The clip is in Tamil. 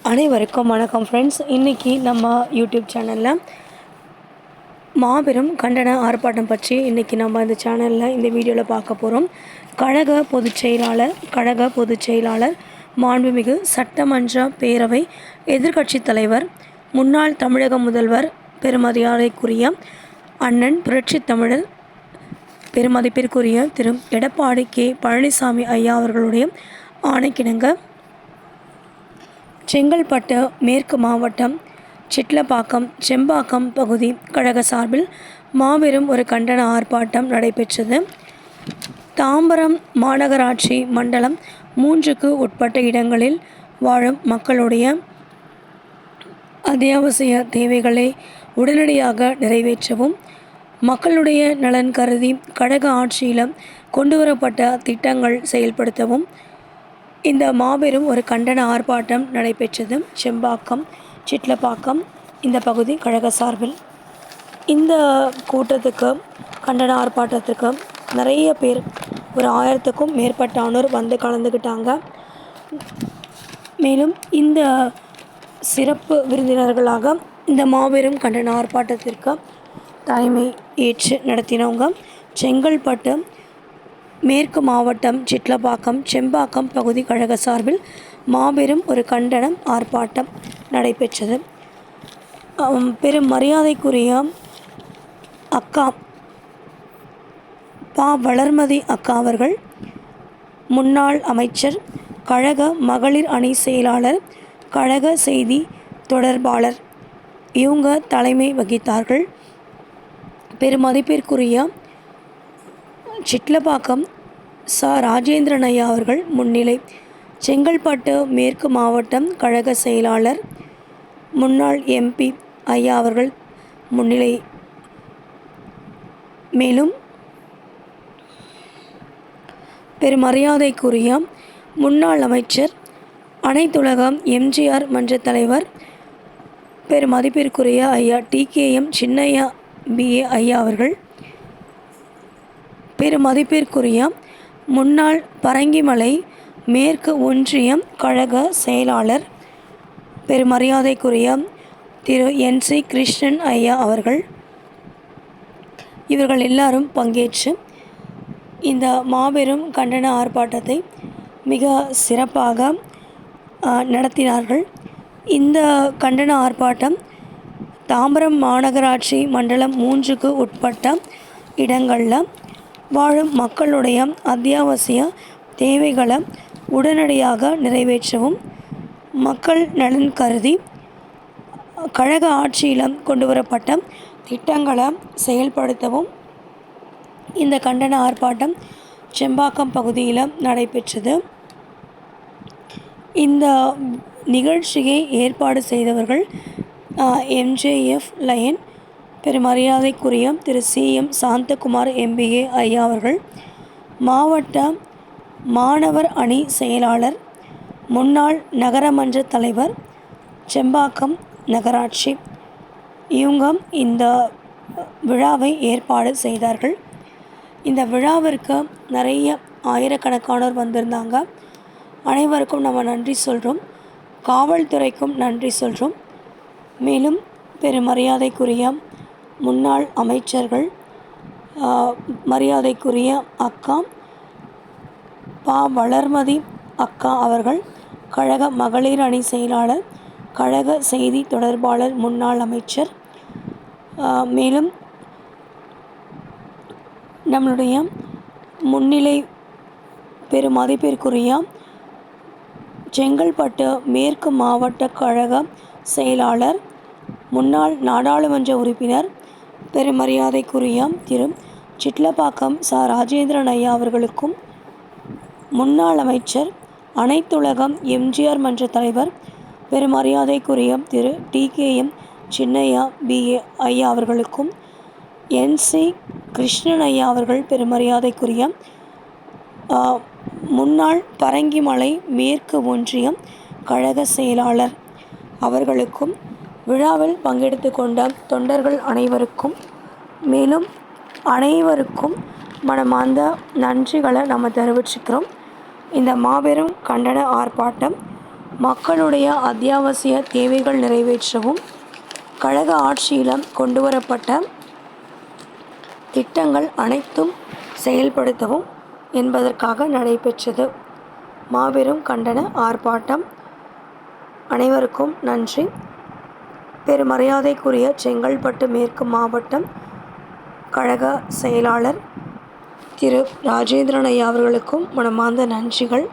அனைவருக்கும் வணக்கம் ஃப்ரெண்ட்ஸ். இன்றைக்கி நம்ம யூடியூப் சேனலில் மாபெரும் கண்டன ஆர்ப்பாட்டம் பற்றி இன்றைக்கி நம்ம இந்த சேனலில் இந்த வீடியோவில் பார்க்க போகிறோம். கழக பொதுச் செயலாளர் மாண்புமிகு சட்டமன்ற பேரவை எதிர்க்கட்சி தலைவர் முன்னாள் தமிழக முதல்வர் பெருமதியாதைக்குரிய அண்ணன் புரட்சி தமிழர் பெருமதிப்பிற்குரிய திரு எடப்பாடி கே பழனிசாமி ஐயா அவர்களுடைய ஆணைக்கிணங்க செங்கல்பட்டு மேற்கு மாவட்டம் சிட்லப்பாக்கம் செம்பாக்கம் பகுதி கழக சார்பில் மாபெரும் ஒரு கண்டன ஆர்ப்பாட்டம் நடைபெற்றது. தாம்பரம் மாநகராட்சி மண்டலம் 3க்கு உட்பட்ட இடங்களில் வாழும் மக்களுடைய அத்தியாவசிய தேவைகளை உடனடியாக நிறைவேற்றவும், மக்களுடைய நலன் கருதி கழக ஆட்சியில் கொண்டுவரப்பட்ட திட்டங்கள் செயல்படுத்தவும் இந்த மாபெரும் ஒரு கண்டன ஆர்ப்பாட்டம் நடைபெற்றது. செம்பாக்கம் சிட்லப்பாக்கம் இந்த பகுதி கழக சார்பில் இந்த கூட்டத்துக்கு கண்டன ஆர்ப்பாட்டத்துக்கு நிறைய பேர், ஒரு 1000க்கும் மேற்பட்டானோர் வந்து கலந்துக்கிட்டாங்க. மேலும் இந்த சிறப்பு விருந்தினர்களாக இந்த மாபெரும் கண்டன ஆர்ப்பாட்டத்திற்கு தலைமை ஏற்று நடத்தினவங்க செங்கல்பட்டு மேற்கு மாவட்டம் சிட்லப்பாக்கம் செம்பாக்கம் பகுதி கழக சார்பில் மாபெரும் ஒரு கண்டனம் ஆர்ப்பாட்டம் நடைபெற்றது. பெரும் மரியாதைக்குரிய அக்கா பா வளர்மதி அக்கா அவர்கள், முன்னாள் அமைச்சர், கழக மகளிர் அணி செயலாளர், கழக செய்தி தொடர்பாளர், இவங்க தலைமை வகித்தார்கள். பெருமதிப்பிற்குரிய சிட்லப்பாக்கம் ராஜேந்திரன் ஐயா அவர்கள் முன்னிலை, செங்கல்பட்டு மேற்கு மாவட்டம் கழக செயலாளர் முன்னாள் எம்பி ஐயா அவர்கள் முன்னிலை, மேலும் பெருமரியாதைக்குரிய முன்னாள் அமைச்சர், அனைத்துலகம் எம்ஜிஆர் மன்ற தலைவர், பெருமதிப்பிற்குரிய ஐயா TKM சின்னையா BA ஐயா அவர்கள், பெருமதிப்பிற்குரிய முன்னாள் பரங்கிமலை மேற்கு ஒன்றியம் கழக செயலாளர் பெருமரியாதைக்குரிய திரு NC கிருஷ்ணன் ஐயா அவர்கள், இவர்கள் எல்லாரும் பங்கேற்று இந்த மாபெரும் கண்டன ஆர்ப்பாட்டத்தை மிக சிறப்பாக நடத்தினார்கள். இந்த கண்டன ஆர்ப்பாட்டம் தாம்பரம் மாநகராட்சி மண்டலம் 3க்கு உட்பட்ட இடங்களில் வாழும் மக்களுடைய அத்தியாவசிய தேவைகளை உடனடியாக நிறைவேற்றவும், மக்கள் நலன் கருதி கழக ஆட்சியில் கொண்டுவரப்பட்ட திட்டங்களை செயல்படுத்தவும் இந்த கண்டன ஆர்ப்பாட்டம் செம்பாக்கம் பகுதியில் நடைபெற்றது. இந்த நிகழ்ச்சியை ஏற்பாடு செய்தவர்கள் MJF லயன் பெருமரியாதைக்குரிய திரு CM சாந்தகுமார் MBA ஐயா அவர்கள், மாவட்ட மாணவர் அணி செயலாளர், முன்னாள் நகரமன்ற தலைவர், செம்பாக்கம் நகராட்சி, இவங்க இந்த விழாவை ஏற்பாடு செய்தார்கள். இந்த விழாவிற்கு நிறைய ஆயிரக்கணக்கானோர் வந்திருந்தாங்க. அனைவருக்கும் நம்ம நன்றி சொல்கிறோம். காவல்துறைக்கும் நன்றி சொல்கிறோம். மேலும் பெருமரியாதைக்குரிய முன்னாள் அமைச்சர்கள், மரியாதைக்குரிய அக்கா பா வளர்மதி அக்கா அவர்கள், கழக மகளிர் அணி செயலாளர், கழக செய்தி தொடர்பாளர், முன்னாள் அமைச்சர், மேலும் நம்மளுடைய முன்னிலை பெருமதிப்பிற்குரிய செங்கல்பட்டு மேற்கு மாவட்ட கழக செயலாளர், முன்னாள் நாடாளுமன்ற உறுப்பினர், பெருமரியாதைக்குரிய திரு சிட்லப்பாக்கம் ராஜேந்திரன் ஐயா அவர்களுக்கும், முன்னாள் அமைச்சர், அனைத்துலகம் எம்ஜிஆர் மன்ற தலைவர், பெருமரியாதைக்குரிய திரு TKM சின்னையா BA ஐயா அவர்களுக்கும், NC கிருஷ்ணன் ஐயா அவர்கள் பெருமரியாதைக்குரிய முன்னாள் பரங்கிமலை மேற்கு ஒன்றியம் கழக செயலாளர் அவர்களுக்கும், விழாவில் பங்கெடுத்து கொண்ட தொண்டர்கள் அனைவருக்கும், மேலும் அனைவருக்கும் மனமார்ந்த நன்றிகளை நம்ம தெரிவிச்சுக்கிறோம். இந்த மாபெரும் கண்டன ஆர்ப்பாட்டம் மக்களுடைய அத்தியாவசிய தேவைகள் நிறைவேற்றவும் கழக ஆட்சியில் கொண்டுவரப்பட்ட திட்டங்கள் அனைத்தும் செயல்படுத்தவும் என்பதற்காக நடைபெற்றது. மாபெரும் கண்டன ஆர்ப்பாட்டம். அனைவருக்கும் நன்றி. பெருமரியாதைக்குரிய செங்கல்பட்டு மேற்கு மாவட்டம் கழக செயலாளர் திரு ராஜேந்திரன் ஐயா அவர்களுக்கும் மனமார்ந்த நன்றிகள்.